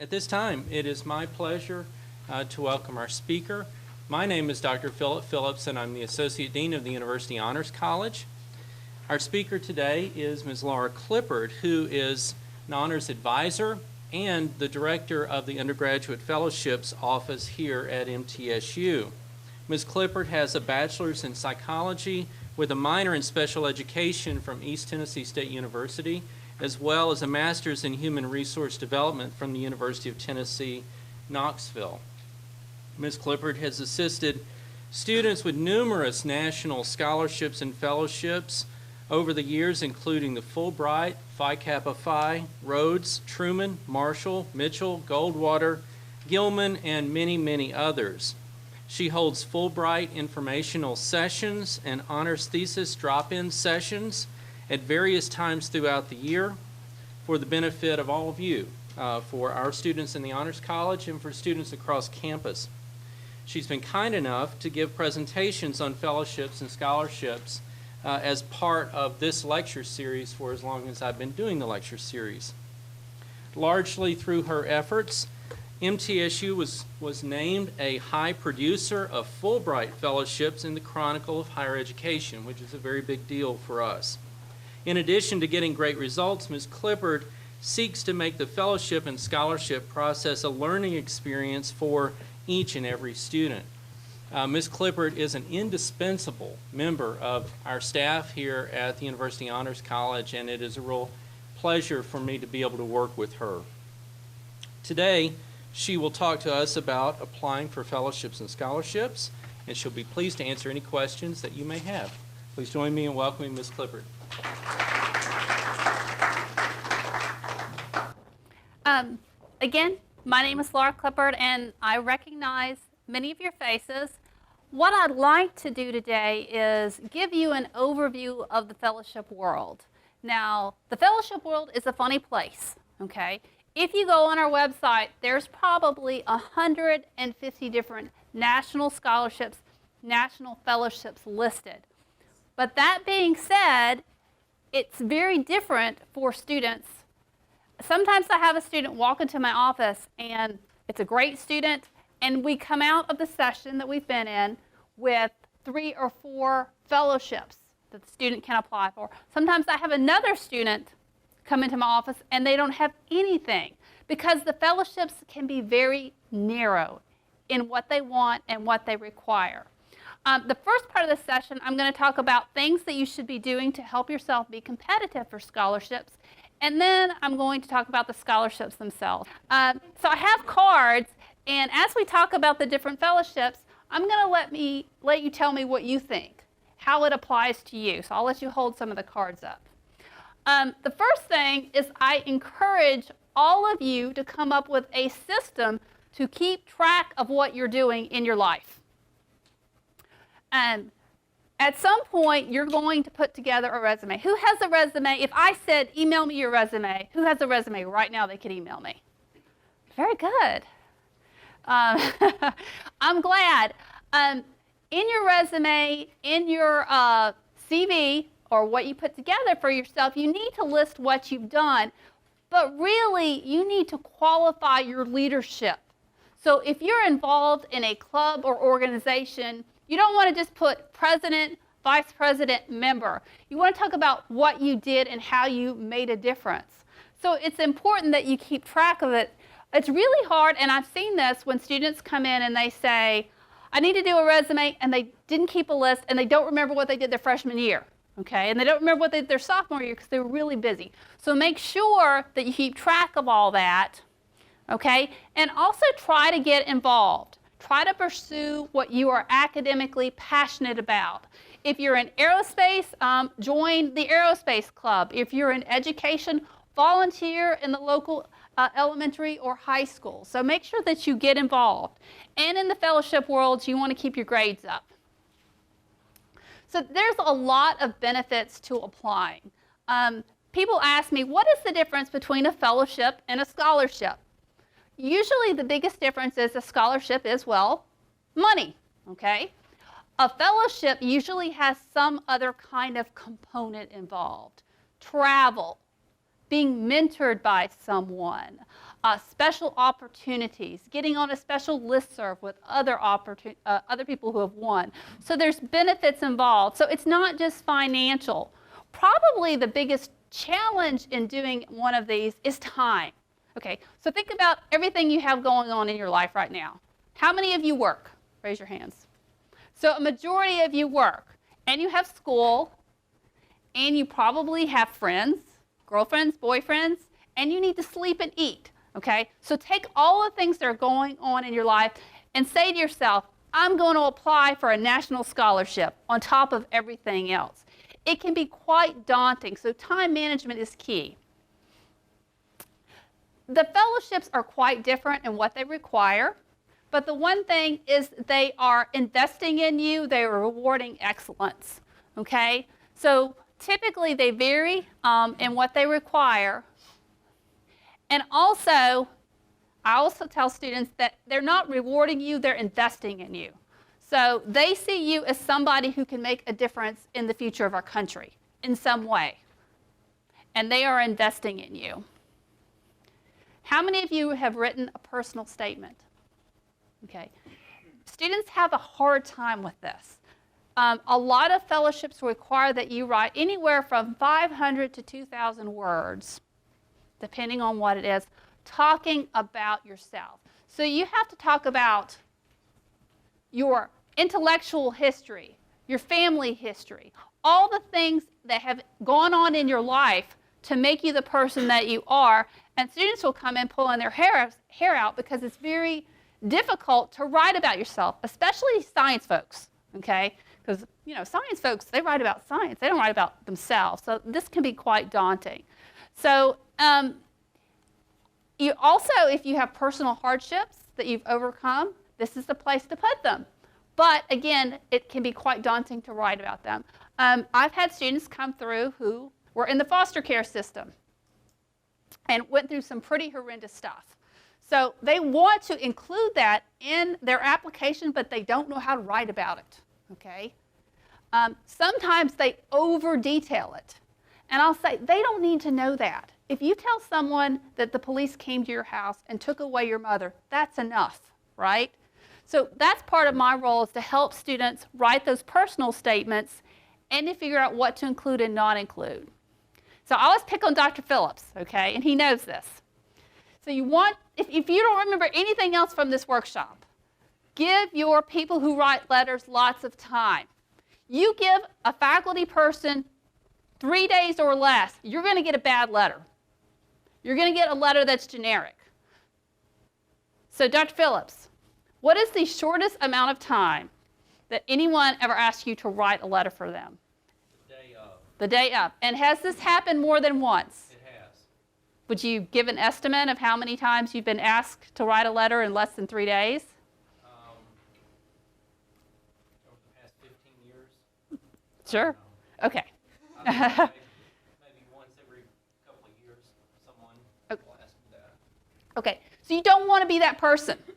At this time, it is my pleasure to welcome our speaker. My name is Dr. Philip Phillips, and I'm the Associate Dean of the University Honors College. Our speaker today is Ms. Laura Clippard, who is an honors advisor and the director of the Undergraduate Fellowships Office here at MTSU. Ms. Clippard has a bachelor's in psychology with a minor in special education from East Tennessee State University, as well as a master's in human resource development from the University of Tennessee, Knoxville. Ms. Clippard has assisted students with numerous national scholarships and fellowships over the years, including the Fulbright, Phi Kappa Phi, Rhodes, Truman, Marshall, Mitchell, Goldwater, Gilman, and many, many others. She holds Fulbright informational sessions and honors thesis drop-in sessions at various times throughout the year for the benefit of all of you, for our students in the Honors College and for students across campus. She's been kind enough to give presentations on fellowships and scholarships as part of this lecture series for as long as I've been doing the lecture series. Largely through her efforts, MTSU was named a high producer of Fulbright fellowships in the Chronicle of Higher Education, which is a very big deal for us. In addition to getting great results, Ms. Clippard seeks to make the fellowship and scholarship process a learning experience for each and every student. Ms. Clippard is an indispensable member of our staff here at the University Honors College, and it is a real pleasure for me to be able to work with her. Today, she will talk to us about applying for fellowships and scholarships, and she'll be pleased to answer any questions that you may have. Please join me in welcoming Ms. Clippard. Again, my name is Laura Clippard, and I recognize many of your faces. What I'd like to do today is give you an overview of the fellowship world. Now, the fellowship world is a funny place, okay? If you go on our website, there's probably 150 different national scholarships, national fellowships listed. But that being said, it's very different for students. Sometimes I have a student walk into my office, and it's a great student, and we come out of the session that we've been in with 3 or 4 fellowships that the student can apply for. Sometimes I have another student come into my office, and they don't have anything, because the fellowships can be very narrow in what they want and what they require. The first part of the session, I'm going to talk about things that you should be doing to help yourself be competitive for scholarships, and then I'm going to talk about the scholarships themselves. So I have cards, and as we talk about the different fellowships, I'm going to let you tell me what you think, how it applies to you. So I'll let you hold some of the cards up. The first thing is I encourage all of you to come up with a system to keep track of what you're doing in your life. At some point, you're going to put together a resume. Who has a resume? If I said, email me your resume, who has a resume right now they could email me? Very good. I'm glad. In your resume, in your CV, or what you put together for yourself, you need to list what you've done. But really, you need to qualify your leadership. So if you're involved in a club or organization, you don't want to just put president, vice president, member. You want to talk about what you did and how you made a difference. So it's important that you keep track of it. It's really hard, and I've seen this when students come in and they say, I need to do a resume, and they didn't keep a list, and they don't remember what they did their freshman year. Okay, and they don't remember what they did their sophomore year because they were really busy. So make sure that you keep track of all that, okay? And also try to get involved. Try to pursue what you are academically passionate about. If you're in aerospace, join the aerospace club. If you're in education, volunteer in the local elementary or high school. So make sure that you get involved. And in the fellowship world, you want to keep your grades up. So there's a lot of benefits to applying. People ask me, what is the difference between a fellowship and a scholarship? Usually the biggest difference is a scholarship is, well, money, okay? A fellowship usually has some other kind of component involved. Travel, being mentored by someone, special opportunities, getting on a special listserv with other people who have won. So there's benefits involved. So it's not just financial. Probably the biggest challenge in doing one of these is time. Okay, so think about everything you have going on in your life right now. How many of you work? Raise your hands. So a majority of you work, and you have school, and you probably have friends, girlfriends, boyfriends, and you need to sleep and eat. Okay, so take all the things that are going on in your life and say to yourself, I'm going to apply for a national scholarship on top of everything else. It can be quite daunting, so time management is key. The fellowships are quite different in what they require, but the one thing is they are investing in you, they are rewarding excellence. Okay, so typically they vary in what they require. And also, I also tell students that they're not rewarding you, they're investing in you. So they see you as somebody who can make a difference in the future of our country in some way. And they are investing in you. How many of you have written a personal statement? Okay. Students have a hard time with this. A lot of fellowships require that you write anywhere from 500 to 2,000 words, depending on what it is, talking about yourself. So you have to talk about your intellectual history, your family history, all the things that have gone on in your life to make you the person that you are. And students will come in pulling their hair out because it's very difficult to write about yourself, especially science folks, okay? Because, you know, science folks, they write about science. They don't write about themselves. So this can be quite daunting. So you also, if you have personal hardships that you've overcome, this is the place to put them. But again, it can be quite daunting to write about them. I've had students come through who were in the foster care system and went through some pretty horrendous stuff. So they want to include that in their application, but they don't know how to write about it, okay? Sometimes they over-detail it. And I'll say, they don't need to know that. If you tell someone that the police came to your house and took away your mother, that's enough, right? So that's part of my role, is to help students write those personal statements and to figure out what to include and not include. So I always pick on Dr. Phillips, okay, and he knows this. So you want, if you don't remember anything else from this workshop, give your people who write letters lots of time. You give a faculty person 3 days or less, you're going to get a bad letter. You're going to get a letter that's generic. So Dr. Phillips, what is the shortest amount of time that anyone ever asked you to write a letter for them? The day of. The day of. And has this happened more than once? It has. Would you give an estimate of how many times you've been asked to write a letter in less than 3 days? Over the past 15 years. Sure. Okay. Maybe once every couple of years, someone will ask me that. Okay. So you don't want to be that person. No.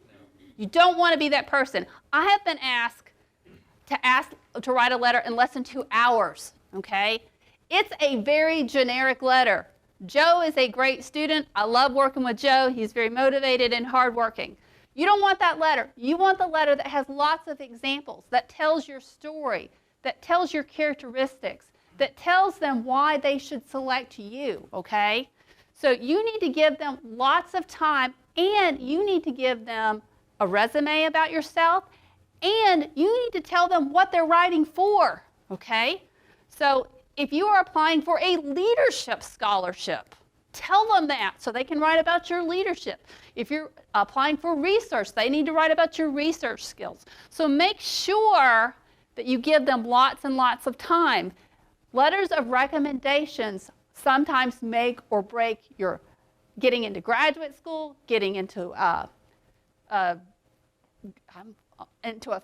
You don't want to be that person. I have been asked to write a letter in less than 2 hours. Okay. It's a very generic letter. Joe is a great student. I love working with Joe. He's very motivated and hardworking. You don't want that letter. You want the letter that has lots of examples, that tells your story, that tells your characteristics, that tells them why they should select you, okay? So you need to give them lots of time, and you need to give them a resume about yourself, and you need to tell them what they're writing for, okay? So if you are applying for a leadership scholarship, tell them that so they can write about your leadership. If you're applying for research, they need to write about your research skills. So make sure that you give them lots and lots of time. Letters of recommendations sometimes make or break your getting into graduate school, getting into a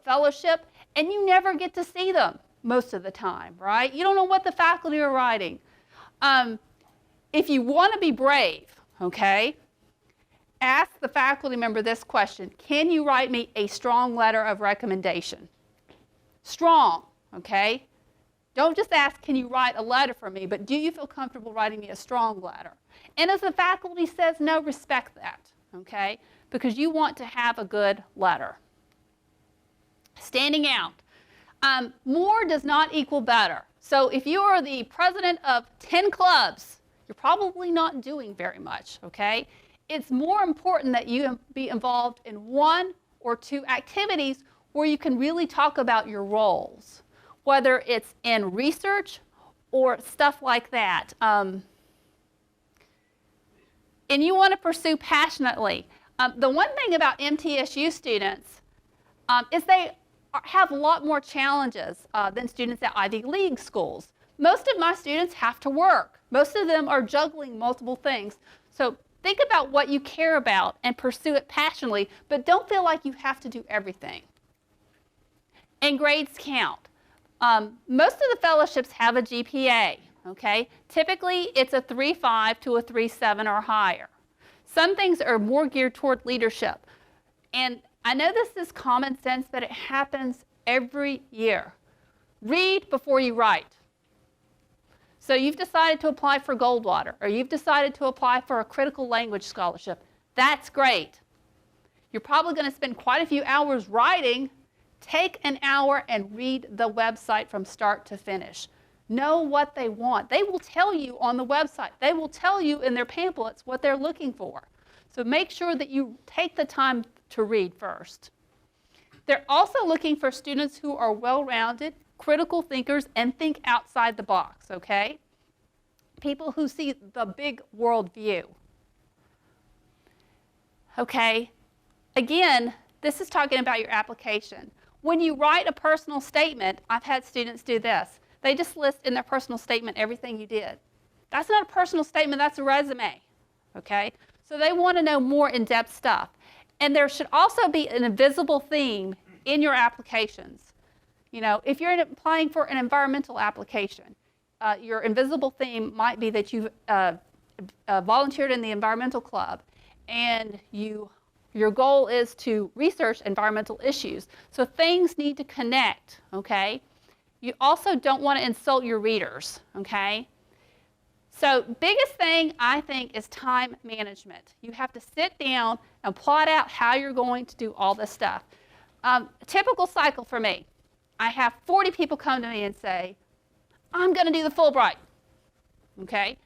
fellowship, and you never get to see them most of the time, right? You don't know what the faculty are writing. If you want to be brave, okay, ask the faculty member this question: can you write me a strong letter of recommendation? Strong, okay? Don't just ask, can you write a letter for me, but do you feel comfortable writing me a strong letter? And if the faculty says no, respect that, okay? Because you want to have a good letter. Standing out. More does not equal better. So if you are the president of 10 clubs, you're probably not doing very much, okay? It's more important that you be involved in 1 or 2 activities where you can really talk about your roles, whether it's in research or stuff like that. And you want to pursue passionately. The one thing about MTSU students is they have a lot more challenges than students at Ivy League schools. Most of my students have to work. Most of them are juggling multiple things. So think about what you care about and pursue it passionately, but don't feel like you have to do everything. And grades count. Most of the fellowships have a GPA, okay? Typically, it's a 3.5 to a 3.7 or higher. Some things are more geared toward leadership. And I know this is common sense, but it happens every year. Read before you write. So you've decided to apply for Goldwater, or you've decided to apply for a critical language scholarship. That's great. You're probably going to spend quite a few hours writing. Take an hour and read the website from start to finish. Know what they want. They will tell you on the website. They will tell you in their pamphlets what they're looking for. So make sure that you take the time to read first. They're also looking for students who are well-rounded, critical thinkers, and think outside the box, okay? People who see the big world view. Okay, again, this is talking about your application. When you write a personal statement, I've had students do this. They just list in their personal statement everything you did. That's not a personal statement, that's a resume, okay? So they want to know more in-depth stuff. And there should also be an invisible theme in your applications. You know, if you're applying for an environmental application, your invisible theme might be that you've volunteered in the environmental club and your goal is to research environmental issues. So things need to connect, okay? You also don't want to insult your readers, okay? So biggest thing, I think, is time management. You have to sit down and plot out how you're going to do all this stuff. A typical cycle for me, I have 40 people come to me and say, I'm going to do the Fulbright, okay?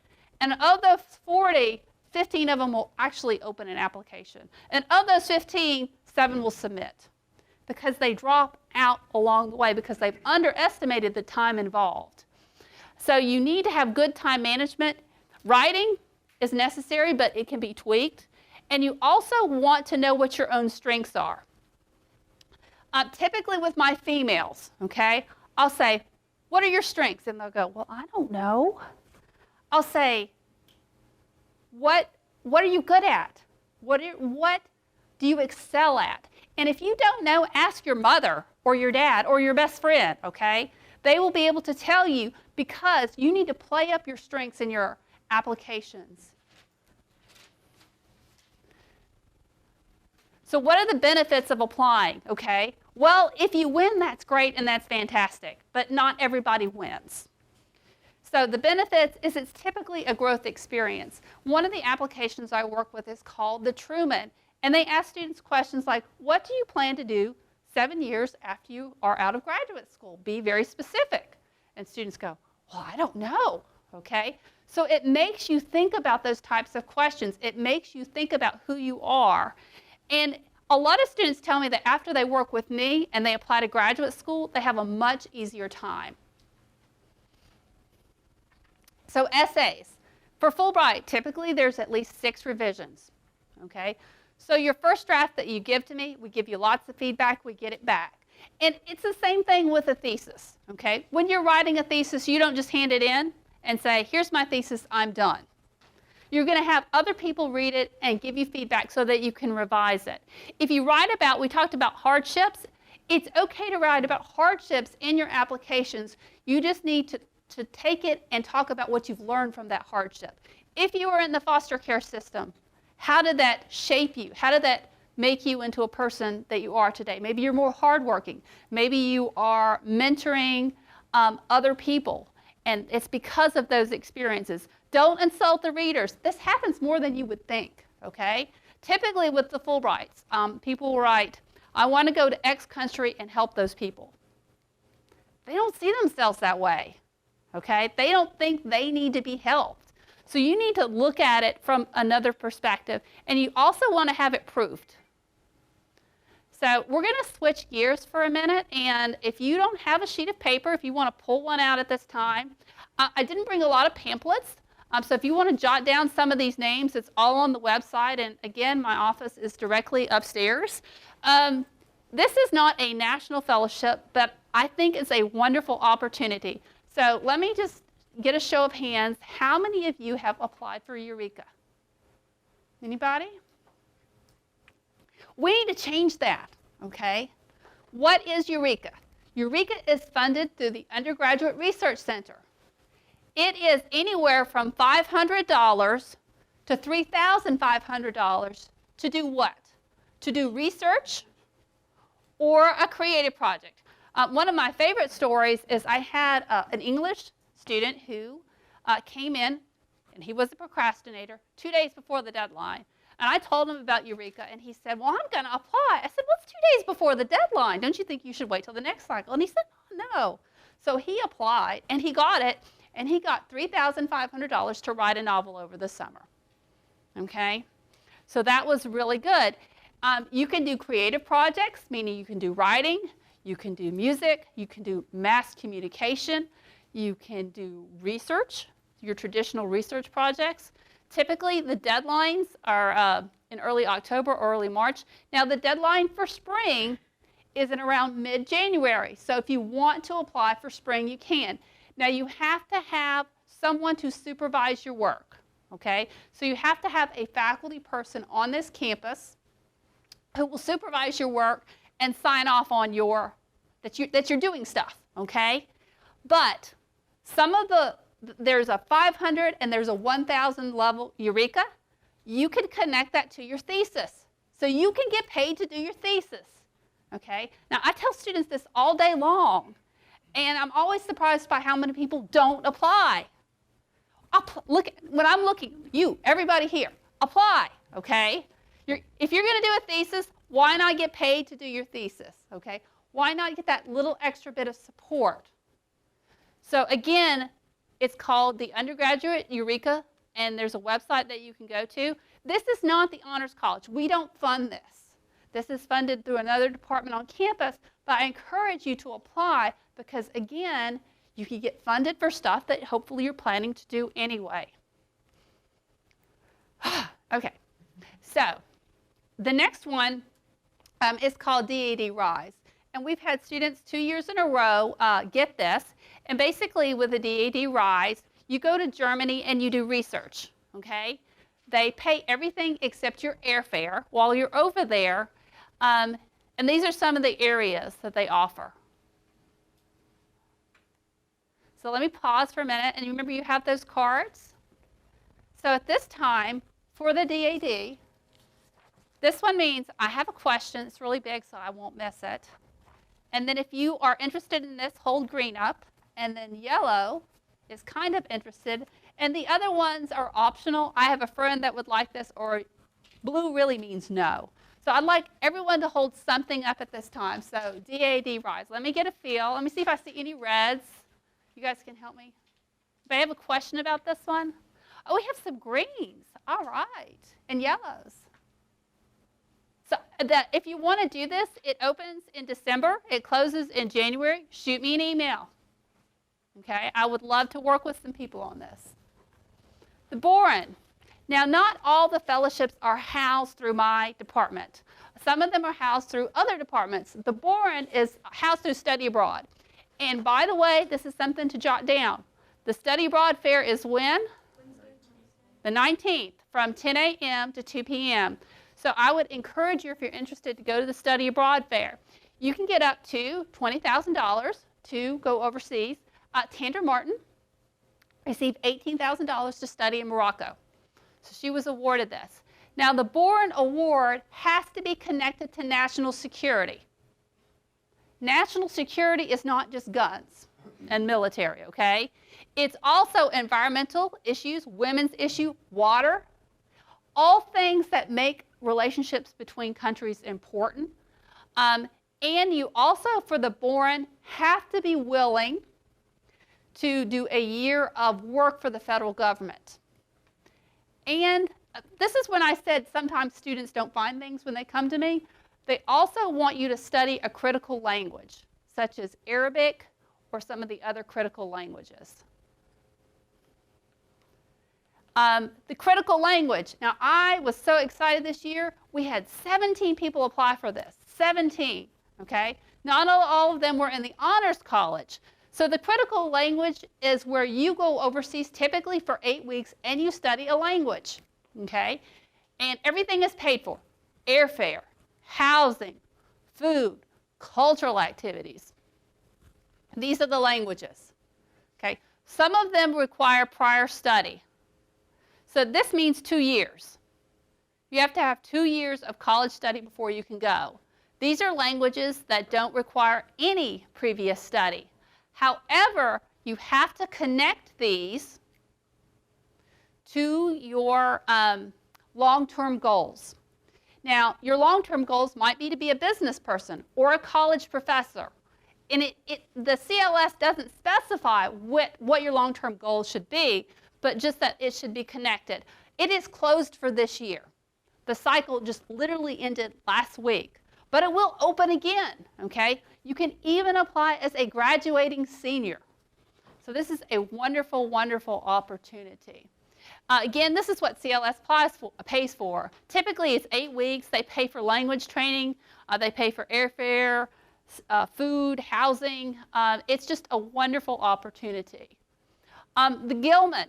And of those 40, 15 of them will actually open an application. And of those 15, 7 will submit because they drop out along the way because they've underestimated the time involved. So you need to have good time management. Writing is necessary, but it can be tweaked. And you also want to know what your own strengths are. Typically with my females, okay, I'll say, what are your strengths? And they'll go, well, I don't know. I'll say, what are you good at? What do you excel at? And if you don't know, ask your mother or your dad or your best friend, okay? They will be able to tell you because you need to play up your strengths in your applications. So what are the benefits of applying, okay? Well, if you win, that's great and that's fantastic, but not everybody wins. So the benefits is it's typically a growth experience. One of the applications I work with is called the Truman, and they ask students questions like, what do you plan to do 7 years after you are out of graduate school? Be very specific. And students go, well, I don't know, okay? So it makes you think about those types of questions. It makes you think about who you are. And a lot of students tell me that after they work with me and they apply to graduate school, they have a much easier time. So essays. For Fulbright, typically there's at least 6 revisions, okay? So your first draft that you give to me, we give you lots of feedback, we get it back. And it's the same thing with a thesis, okay? When you're writing a thesis, you don't just hand it in and say, here's my thesis, I'm done. You're going to have other people read it and give you feedback so that you can revise it. If you write about, we talked about hardships, it's okay to write about hardships in your applications. You just need to take it and talk about what you've learned from that hardship. If you were in the foster care system, how did that shape you? How did that make you into a person that you are today? Maybe you're more hardworking. Maybe you are mentoring other people. And it's because of those experiences. Don't insult the readers. This happens more than you would think, okay? Typically with the Fulbrights, people will write, I want to go to X country and help those people. They don't see themselves that way, okay? They don't think they need to be helped. So you need to look at it from another perspective, and you also want to have it proved. So we're going to switch gears for a minute, and if you don't have a sheet of paper, if you want to pull one out at this time, I didn't bring a lot of pamphlets, so if you want to jot down some of these names, it's all on the website, and again, my office is directly upstairs. This is not a national fellowship, but I think it's a wonderful opportunity. So let me just get a show of hands. How many of you have applied for Eureka? Anybody? We need to change that, okay? What is Eureka? Eureka is funded through the Undergraduate Research Center. It is anywhere from $500 to $3,500 to do what? To do research or a creative project. One of my favorite stories is I had an English student who came in, and he was a procrastinator, 2 days before the deadline. And I told him about Eureka, and he said, well, I'm going to apply. I said, well, it's 2 days before the deadline. Don't you think you should wait till the next cycle? And he said, oh, no. So he applied, and he got it, and he got $3,500 to write a novel over the summer. Okay? So that was really good. You can do creative projects, meaning you can do writing, you can do music, you can do mass communication, you can do research, your traditional research projects. Typically, the deadlines are in early October or early March. Now, the deadline for spring is in around mid-January. So if you want to apply for spring, you can. Now, you have to have someone to supervise your work, okay? So you have to have a faculty person on this campus who will supervise your work and sign off on that you're doing stuff, okay? But some of there's a 500 and there's a 1,000 level Eureka. You can connect that to your thesis. So you can get paid to do your thesis, okay? Now, I tell students this all day long, and I'm always surprised by how many people don't apply. When I'm looking, everybody here, apply, okay? If you're going to do a thesis, why not get paid to do your thesis, okay? Why not get that little extra bit of support? So again, it's called the Undergraduate Eureka, and there's a website that you can go to. This is not the Honors College. We don't fund this. This is funded through another department on campus, but I encourage you to apply because, again, you can get funded for stuff that hopefully you're planning to do anyway. Okay, so the next one is called DAD Rise. And we've had students 2 years in a row get this. And basically with the DAD Rise, you go to Germany and you do research, okay? They pay everything except your airfare while you're over there. And these are some of the areas that they offer. So let me pause for a minute. And remember, you have those cards. So at this time, for the DAD, this one means I have a question. It's really big, so I won't miss it. And then if you are interested in this, hold green up. And then yellow is kind of interested. And the other ones are optional. I have a friend that would like this, or blue really means no. So I'd like everyone to hold something up at this time. So DAD Rise. Let me get a feel. Let me see if I see any reds. You guys can help me. Anybody have a question about this one? Oh, we have some greens. All right. And yellows. So if you want to do this, it opens in December. It closes in January. Shoot me an email. Okay? I would love to work with some people on this. The Boren. Now, not all the fellowships are housed through my department. Some of them are housed through other departments. The Boren is housed through Study Abroad. And by the way, this is something to jot down. The Study Abroad fair is when? The 19th, from 10 a.m. to 2 p.m. So I would encourage you, if you're interested, to go to the Study Abroad fair. You can get up to $20,000 to go overseas. Tandra Martin received $18,000 to study in Morocco. So she was awarded this. Now, the Boren Award has to be connected to national security. National security is not just guns. and military, okay? It's also environmental issues, women's issue, water, all things that make relationships between countries important. And you also, for the Boren, have to be willing to do a year of work for the federal government. And this is when I said sometimes students don't find things when they come to me. They also want you to study a critical language, such as Arabic or some of the other critical languages. The critical language. Now, I was so excited this year. We had 17 people apply for this. 17, okay? Not all of them were in the Honors College. So the critical language is where you go overseas typically for 8 weeks and you study a language, okay? And everything is paid for. Airfare, housing, food, cultural activities. These are the languages, okay? Some of them require prior study. So this means 2 years. You have to have 2 years of college study before you can go. These are languages that don't require any previous study. However, you have to connect these to your long-term goals. Now, your long-term goals might be to be a business person or a college professor. And the CLS doesn't specify what your long-term goals should be, but just that it should be connected. It is closed for this year. The cycle just literally ended last week. But it will open again, okay? You can even apply as a graduating senior. So this is a wonderful, wonderful opportunity. Again, this is what CLS pays for. Typically, it's 8 weeks. They pay for language training. They pay for airfare, food, housing. It's just a wonderful opportunity. The Gilman.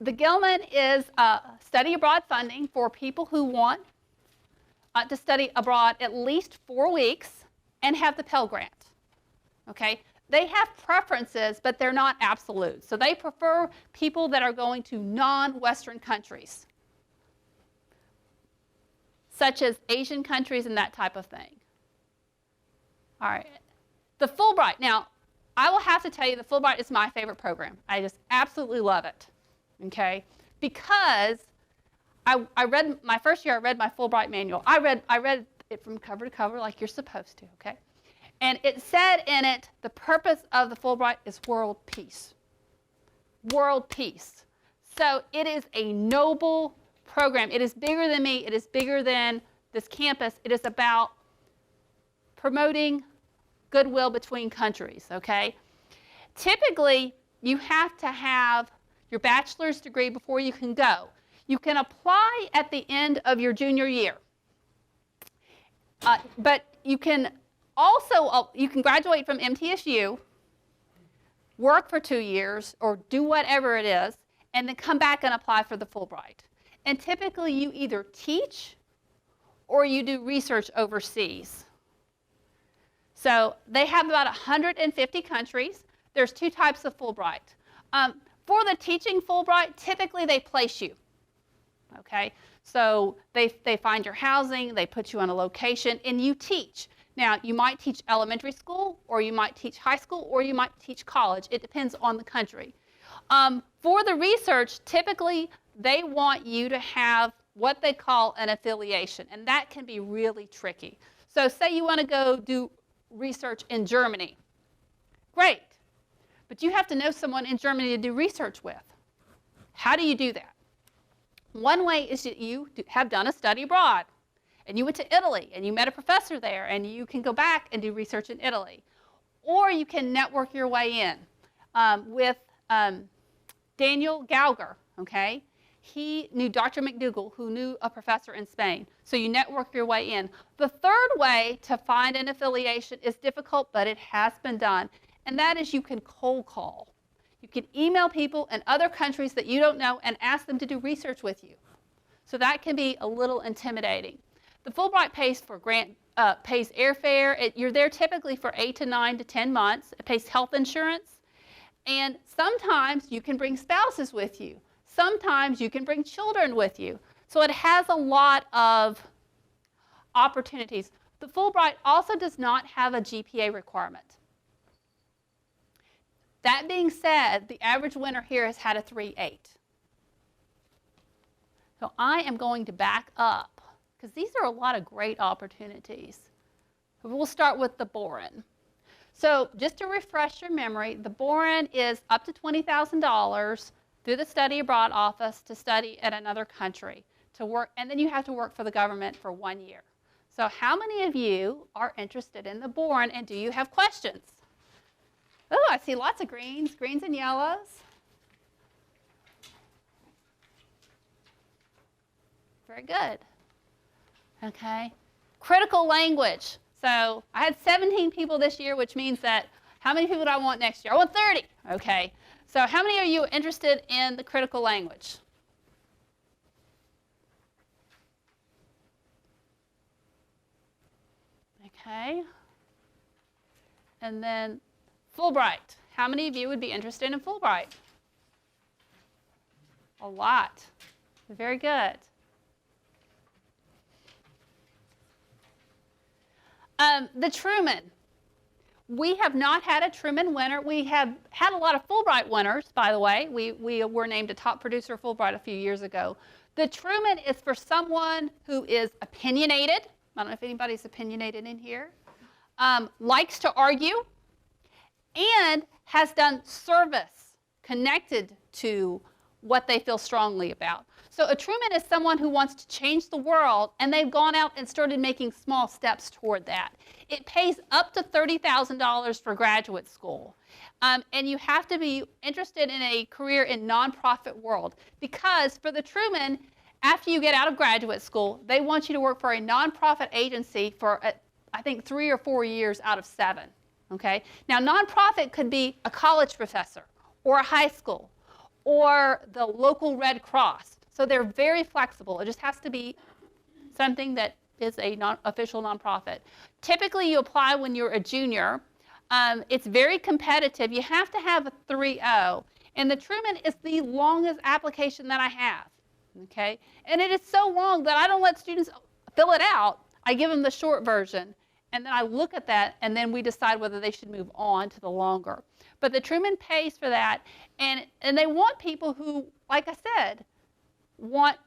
The Gilman is study abroad funding for people who want to study abroad at least 4 weeks and have the Pell Grant. Okay? They have preferences, but they're not absolute. So they prefer people that are going to non-Western countries, such as Asian countries and that type of thing. All right. The Fulbright. Now, I will have to tell you the Fulbright is my favorite program. I just absolutely love it. Okay? Because I read, my first year I read my Fulbright manual. I read it from cover to cover like you're supposed to, okay? And it said in it, the purpose of the Fulbright is world peace. World peace. So it is a noble program. It is bigger than me. It is bigger than this campus. It is about promoting goodwill between countries, okay? Typically, you have to have your bachelor's degree before you can go. You can apply at the end of your junior year. But you can also, you can graduate from MTSU, work for 2 years, or do whatever it is, and then come back and apply for the Fulbright. And typically, you either teach or you do research overseas. So they have about 150 countries. There's 2 types of Fulbright. For the teaching Fulbright, typically they place you. Okay, so they find your housing, they put you on a location, and you teach. Now, you might teach elementary school, or you might teach high school, or you might teach college. It depends on the country. For the research, typically they want you to have what they call an affiliation, and that can be really tricky. So say you want to go do research in Germany. Great, but you have to know someone in Germany to do research with. How do you do that? One way is that you have done a study abroad, and you went to Italy, and you met a professor there, and you can go back and do research in Italy. Or you can network your way in with Daniel Gauger, okay? He knew Dr. McDougall, who knew a professor in Spain. So you network your way in. The third way to find an affiliation is difficult, but it has been done, and that is you can cold call. You can email people in other countries that you don't know and ask them to do research with you. So that can be a little intimidating. The Fulbright pays for pays airfare. You're there typically for 8 to 9 to 10 months. It pays health insurance. And sometimes you can bring spouses with you. Sometimes you can bring children with you. So it has a lot of opportunities. The Fulbright also does not have a GPA requirement. That being said, the average winner here has had a 3.8. So I am going to back up, because these are a lot of great opportunities. We'll start with the Boren. So just to refresh your memory, the Boren is up to $20,000 through the study abroad office to study at another country to work, and then you have to work for the government for 1 year. So how many of you are interested in the Boren, and do you have questions? Oh, I see lots of greens and yellows. Very good. Okay. Critical language. So I had 17 people this year, which means that how many people do I want next year? I want 30. Okay. So how many are you interested in the critical language? Okay. And then Fulbright. How many of you would be interested in Fulbright? A lot. Very good. The Truman. We have not had a Truman winner. We have had a lot of Fulbright winners, by the way. We were named a top producer of Fulbright a few years ago. The Truman is for someone who is opinionated. I don't know if anybody's opinionated in here. Likes to argue, and has done service connected to what they feel strongly about. So a Truman is someone who wants to change the world, and they've gone out and started making small steps toward that. It pays up to $30,000 for graduate school. And you have to be interested in a career in nonprofit world, because for the Truman, after you get out of graduate school, they want you to work for a nonprofit agency for, I think, 3 or 4 years out of 7. Okay? Now, nonprofit could be a college professor or a high school or the local Red Cross. So they're very flexible. It just has to be something that is a official nonprofit. Typically, you apply when you're a junior. It's very competitive. You have to have a 3.0. And the Truman is the longest application that I have. Okay? And it is so long that I don't let students fill it out. I give them the short version. And then I look at that, and then we decide whether they should move on to the longer. But the Truman pays for that. And they want people who, like I said, want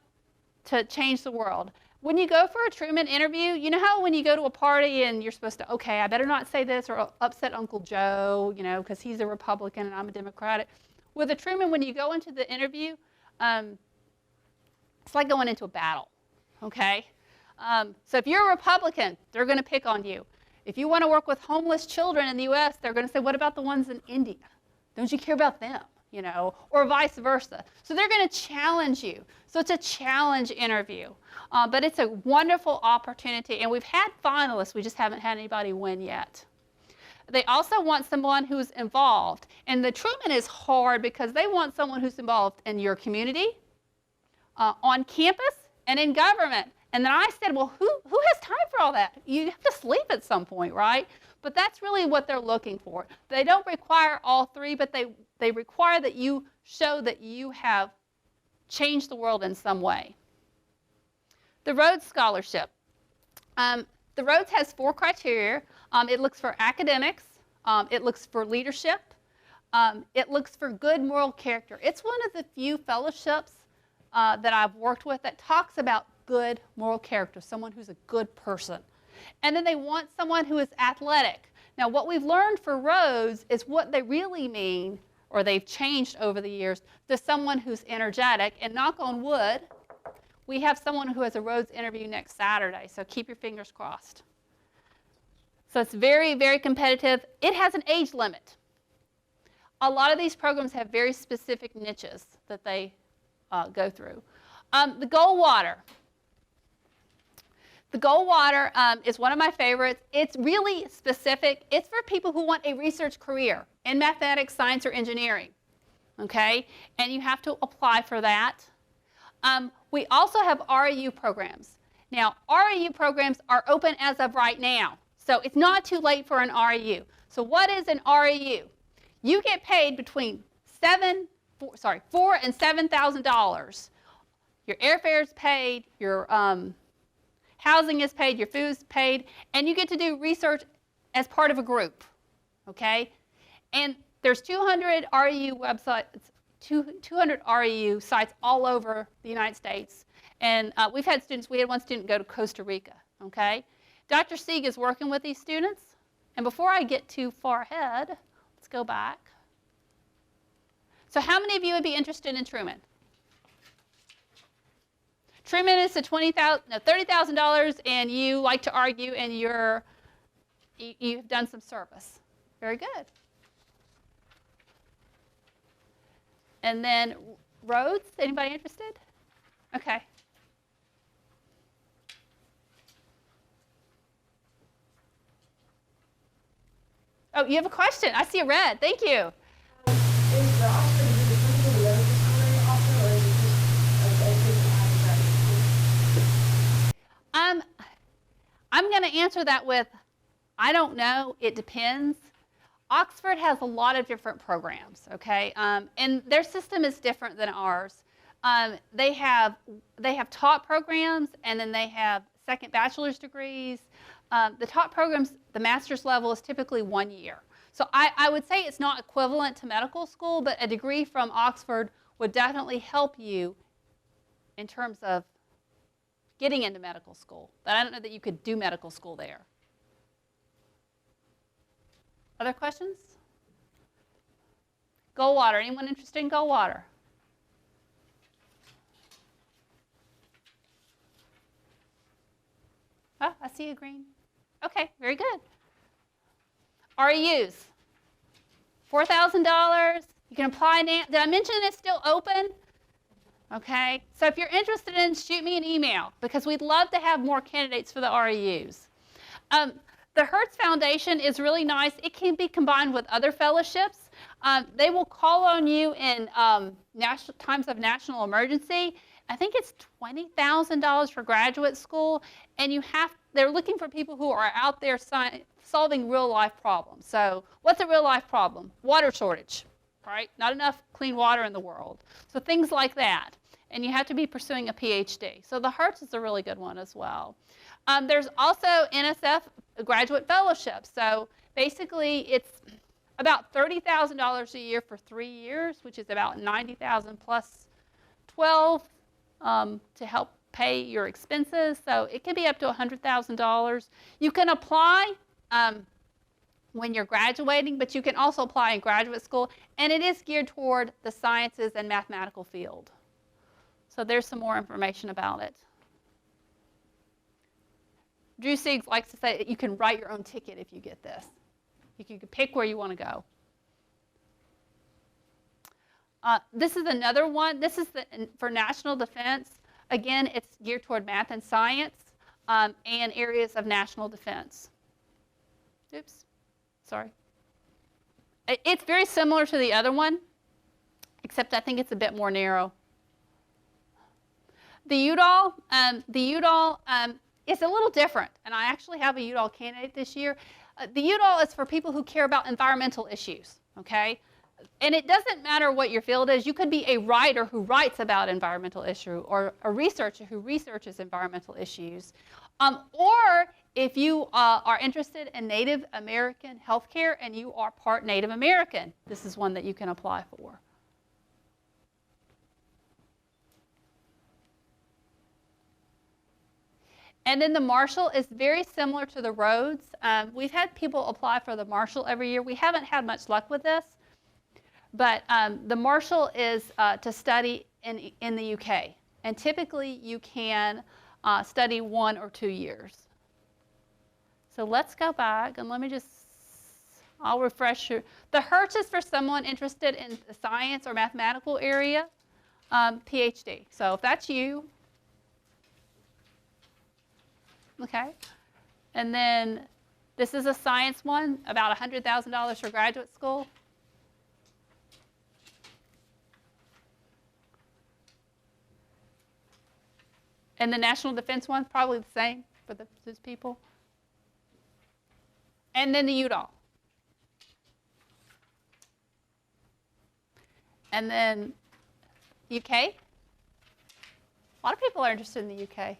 to change the world. When you go for a Truman interview, you know how when you go to a party and you're supposed to, okay, I better not say this or upset Uncle Joe, you know, because he's a Republican and I'm a Democrat. With a Truman, when you go into the interview, it's like going into a battle, okay? So if you're a Republican, they're going to pick on you. If you want to work with homeless children in the U.S., they're going to say, what about the ones in India? Don't you care about them? You know, or vice versa. So they're going to challenge you. So it's a challenge interview. But it's a wonderful opportunity. And we've had finalists. We just haven't had anybody win yet. They also want someone who's involved. And the Truman is hard because they want someone who's involved in your community, on campus, and in government. And then I said, well, who has time for all that? You have to sleep at some point, right? But that's really what they're looking for. They don't require all three, but they require that you show that you have changed the world in some way. The Rhodes Scholarship. The Rhodes has 4 criteria. It looks for academics. It looks for leadership. It looks for good moral character. It's one of the few fellowships that I've worked with that talks about good moral character, someone who's a good person. And then they want someone who is athletic. Now, what we've learned for Rhodes is what they really mean, or they've changed over the years, to someone who's energetic. And knock on wood, we have someone who has a Rhodes interview next Saturday, so keep your fingers crossed. So it's very, very competitive. It has an age limit. A lot of these programs have very specific niches that they go through. The Goldwater. The Goldwater is one of my favorites. It's really specific. It's for people who want a research career in mathematics, science, or engineering. Okay? And you have to apply for that. We also have REU programs. Now, REU programs are open as of right now. So it's not too late for an REU. So what is an REU? You get paid between $4,000 and $7,000. Your airfare is paid, your housing is paid, your food is paid, and you get to do research as part of a group, okay? And There's 200 REU websites, 200 REU sites all over the United States. And we had one student go to Costa Rica, okay? Dr. Sieg is working with these students. And before I get too far ahead, let's go back. So how many of you would be interested in Truman? Truman is $30,000, and you like to argue, and you've done some service. Very good. And then Rhodes, anybody interested? Okay. Oh, you have a question. I see a red. Thank you. Is the Oxford different from the Rhodes Scholarship also, or is it just a different undergraduate school? I'm going to answer that with, I don't know. It depends. Oxford has a lot of different programs, okay? And their system is different than ours. They have taught programs, and then they have second bachelor's degrees. The taught programs, the master's level is typically 1 year. So I would say it's not equivalent to medical school, but a degree from Oxford would definitely help you in terms of getting into medical school. But I don't know that you could do medical school there. Other questions? Goldwater. Anyone interested in Goldwater? Oh, I see a green. Okay, very good. REUs. $4,000. You can apply now. Did I mention it's still open? Okay, so if you're interested in, shoot me an email, because we'd love to have more candidates for the REUs. The Hertz Foundation is really nice. It can be combined with other fellowships. They will call on you in times of national emergency. I think it's $20,000 for graduate school, and they're looking for people who are out there solving real-life problems. So what's a real-life problem? Water shortage, right? Not enough clean water in the world. So things like that. And you have to be pursuing a PhD. So the Hertz is a really good one as well. There's also NSF graduate fellowship. So basically, it's about $30,000 a year for 3 years, which is about $90,000 plus 12 to help pay your expenses. So it can be up to $100,000. You can apply when you're graduating, but you can also apply in graduate school. And it is geared toward the sciences and mathematical field. So there's some more information about it. Drew Sieg likes to say that you can write your own ticket if you get this. You can pick where you want to go. This is another one. This is for national defense. Again, it's geared toward math and science and areas of national defense. Oops, sorry. It's very similar to the other one, except I think it's a bit more narrow. The UDAL is a little different, and I actually have a UDAL candidate this year. The UDAL is for people who care about environmental issues, okay? And it doesn't matter what your field is. You could be a writer who writes about environmental issues, or a researcher who researches environmental issues. Or if you are interested in Native American healthcare and you are part Native American, this is one that you can apply for. And then the Marshall is very similar to the Rhodes. We've had people apply for the Marshall every year. We haven't had much luck with this. But the Marshall is to study in the UK. And typically, you can study 1 or 2 years. So let's go back, and let me I'll refresh you. The Hertz is for someone interested in the science or mathematical area, PhD. So if that's you, okay. And then this is a science one, about $100,000 for graduate school. And the national defense one, probably the same for those people. And then the UDAL. And then UK. A lot of people are interested in the UK.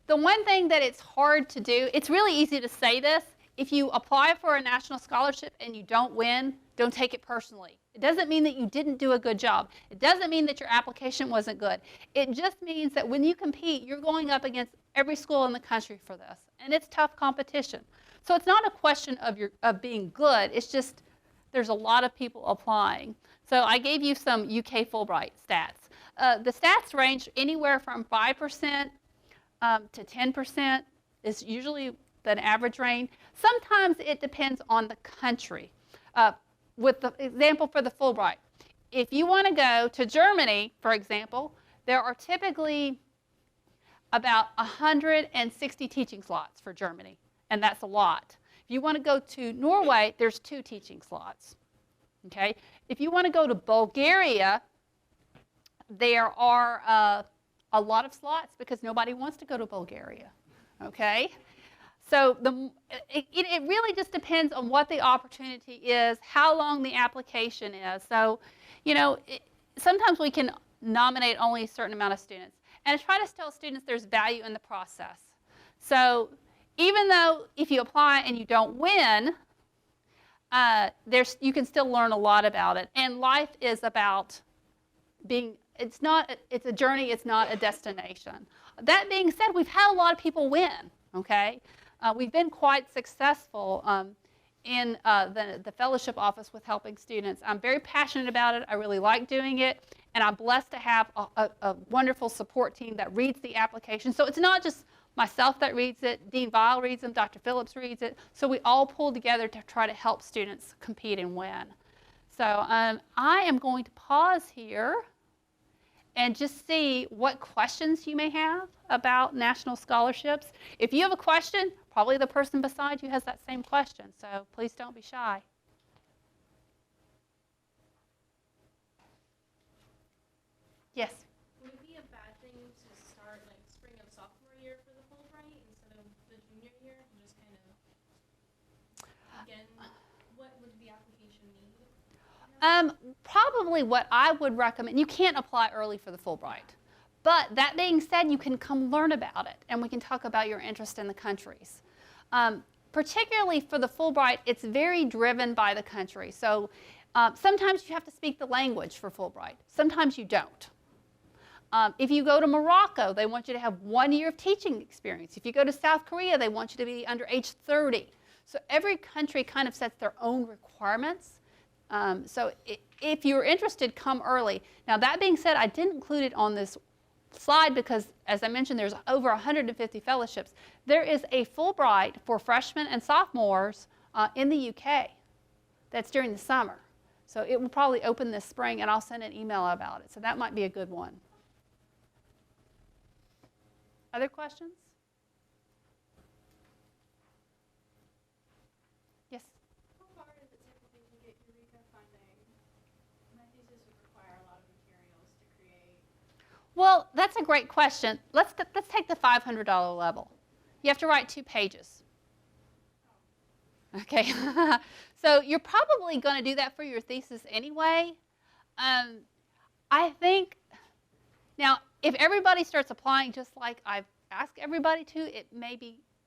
The one thing that it's hard to do, it's really easy to say this. if you apply for a national scholarship and you don't win, don't take it personally. It doesn't mean that you didn't do a good job. It doesn't mean that your application wasn't good. It just means that when you compete, you're going up against every school in the country for this, and it's tough competition. So it's not a question of being good. It's just there's a lot of people applying. So I gave you some UK Fulbright stats. The stats range anywhere from 5% to 10% is usually the average range. Sometimes it depends on the country. With the example for the Fulbright, if you want to go to Germany, for example, there are typically about 160 teaching slots for Germany, and that's a lot. If you want to go to Norway, there's 2 teaching slots. Okay? If you want to go to Bulgaria, there are a lot of slots because nobody wants to go to Bulgaria. Okay? So it really just depends on what the opportunity is, how long the application is. So, you know, sometimes we can nominate only a certain amount of students. And I try to tell students there's value in the process. So even though if you apply and you don't win, you can still learn a lot about it. And life is about it's a journey, it's not a destination. That being said, we've had a lot of people win, okay? We've been quite successful in the fellowship office with helping students. I'm very passionate about it. I really like doing it. And I'm blessed to have a wonderful support team that reads the application. So it's not just myself that reads it. Dean Weil reads them. Dr. Phillips reads it. So we all pull together to try to help students compete and win. So I am going to pause here and just see what questions you may have about national scholarships. If you have a question, probably the person beside you has that same question, so please don't be shy. Yes? Would it be a bad thing to start like spring of sophomore year for the Fulbright instead of the junior year? And just kind of, again, what would the application need? Probably what I would recommend, you can't apply early for the Fulbright. But that being said, you can come learn about it, and we can talk about your interest in the countries. Particularly for the Fulbright, it's very driven by the country. So sometimes you have to speak the language for Fulbright. Sometimes you don't. If you go to Morocco, they want you to have 1 year of teaching experience. If you go to South Korea, they want you to be under age 30. So every country kind of sets their own requirements. So if you're interested, come early. Now that being said, I didn't include it on this slide because, as I mentioned, there's over 150 fellowships. There is a Fulbright for freshmen and sophomores in the UK that's during the summer. So it will probably open this spring, and I'll send an email about it. So that might be a good one. Other questions? Yes? How far is it typically to get Eureka funding? My thesis would require a lot of materials to create. Well, that's a great question. Let's take the $500 level. You have to write 2 pages. Okay. So you're probably going to do that for your thesis anyway. I think, now, if everybody starts applying just like I've asked everybody to, it may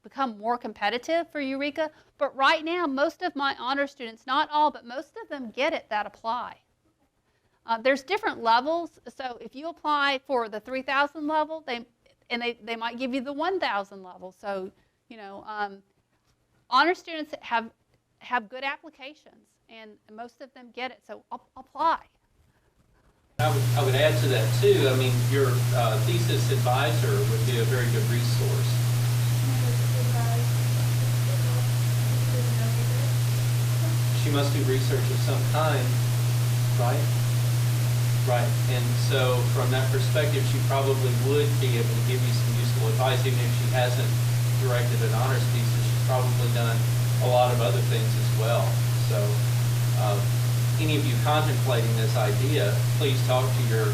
become more competitive for Eureka. But right now, most of my honor students, not all, but most of them get it that apply. There's different levels. So if you apply for the 3,000 level, they might give you the 1,000 level. So, you know, honor students have good applications, and most of them get it. So apply. I would add to that too. I mean, your thesis advisor would be a very good resource. She must do research of some kind, right? Right. And so from that perspective, she probably would be able to give you some useful advice, even if she hasn't directed an honors thesis. She's probably done a lot of other things as well. So any of you contemplating this idea, please talk to your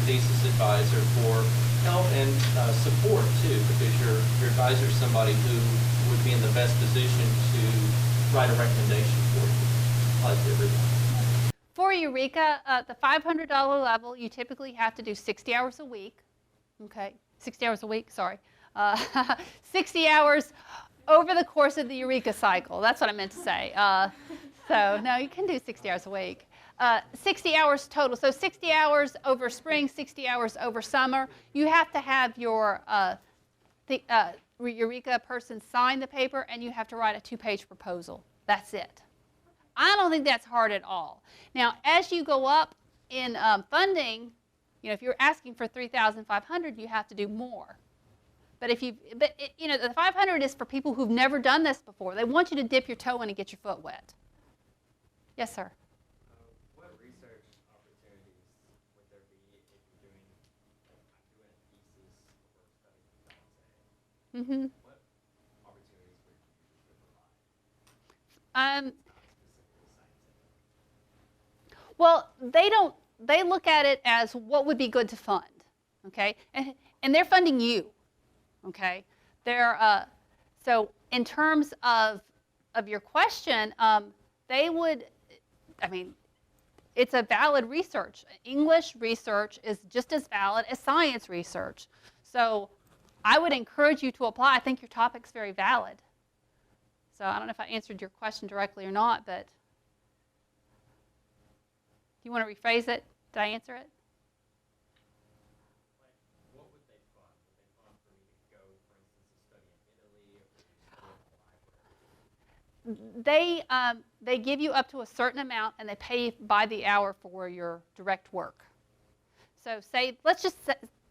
thesis advisor for help and support too, because your advisor is somebody who would be in the best position to write a recommendation for you, like everyone. For Eureka, the $500 level, you typically have to do 60 hours a week. Okay, 60 hours a week, sorry. 60 hours over the course of the Eureka cycle. That's what I meant to say. So no, you can do 60 hours a week. 60 hours total. So 60 hours over spring, 60 hours over summer. You have to have your Eureka person sign the paper, and you have to write a 2-page proposal. That's it. I don't think that's hard at all. Now, as you go up in funding, if you're asking for 3,500, you have to do more. But the 500 is for people who've never done this before. They want you to dip your toe in and get your foot wet. Yes, sir. What research opportunities would there be if you're doing a thesis or studying fiance? Mm-hmm. What opportunities would you provide? Well, they look at it as what would be good to fund, okay? And they're funding you, okay? So in terms of your question, they would, it's a valid research. English research is just as valid as science research. So I would encourage you to apply. I think your topic's very valid. So I don't know if I answered your question directly or not, but do you want to rephrase it? Did I answer it? What would they fund? Would they fund for me to go, for instance, to study in Italy or study in the library? They give you up to a certain amount, and they pay by the hour for your direct work. So let's just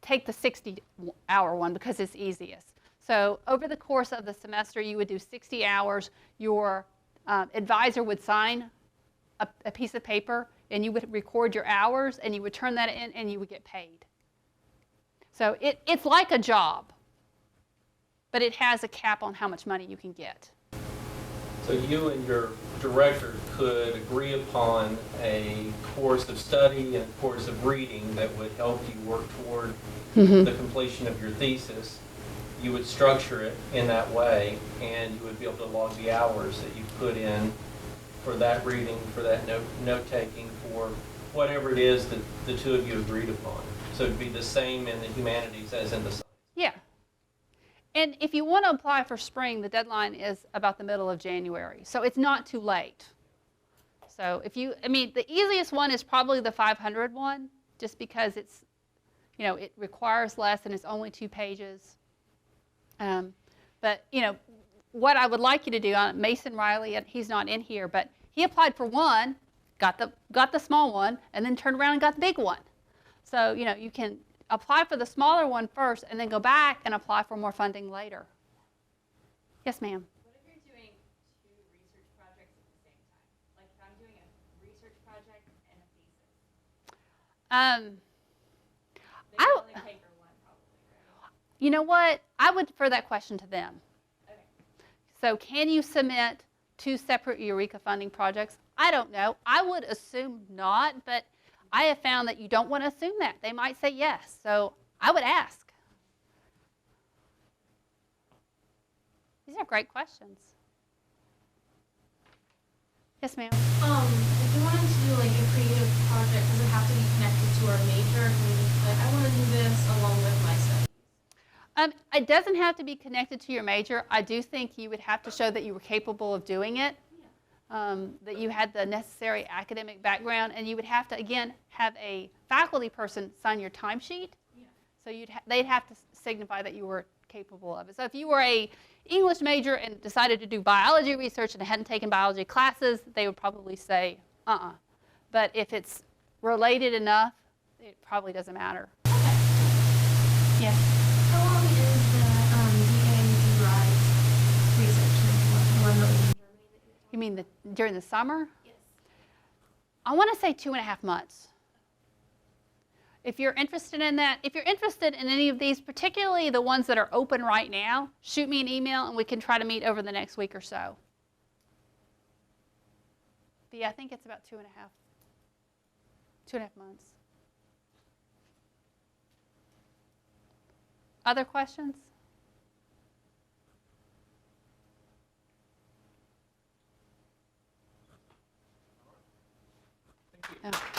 take the 60-hour one because it's easiest. So over the course of the semester, you would do 60 hours. Your advisor would sign a piece of paper, and you would record your hours, and you would turn that in, and you would get paid. So it's like a job, but it has a cap on how much money you can get. So you and your director could agree upon a course of study and a course of reading that would help you work toward the completion of your thesis. You would structure it in that way, and you would be able to log the hours that you put in for that reading, for that note-taking, for whatever it is that the two of you agreed upon. So it would be the same in the humanities as in the science. Yeah. And if you want to apply for spring, the deadline is about the middle of January. So it's not too late. So the easiest one is probably the 500 one, just because it's, it requires less and it's only 2 pages. But, what I would like you to do on Mason Riley, he's not in here, but he applied for one, got the small one, and then turned around and got the big one. So, you can apply for the smaller one first and then go back and apply for more funding later. Yes, ma'am. What if you're doing 2 research projects at the same time? Like if I'm doing a research project and a thesis. They can only pay for one probably, right? You know what? I would defer that question to them. Okay. So can you submit 2 separate Eureka funding projects? I don't know. I would assume not, but I have found that you don't want to assume that. They might say yes. So I would ask. These are great questions. Yes, ma'am. If we wanted to do like a creative project, does it have to be connected to our major? Can we just be like, I want to do this along with my studies? It doesn't have to be connected to your major. I do think you would have to show that you were capable of doing it, that you had the necessary academic background, and you would have to, again, have a faculty person sign your timesheet. Yeah. So they'd have to signify that you were capable of it. So if you were a English major and decided to do biology research and hadn't taken biology classes, they would probably say, But if it's related enough, it probably doesn't matter. Okay. Yes. How long is the DAUD RISE research? The one that was in Germany that you You mean during the summer? Yes. I want to say 2.5 months. If you're interested in that, if you're interested in any of these, particularly the ones that are open right now, shoot me an email and we can try to meet over the next week or so. But yeah, I think it's about 2.5 months. Other questions? Thank you. Oh.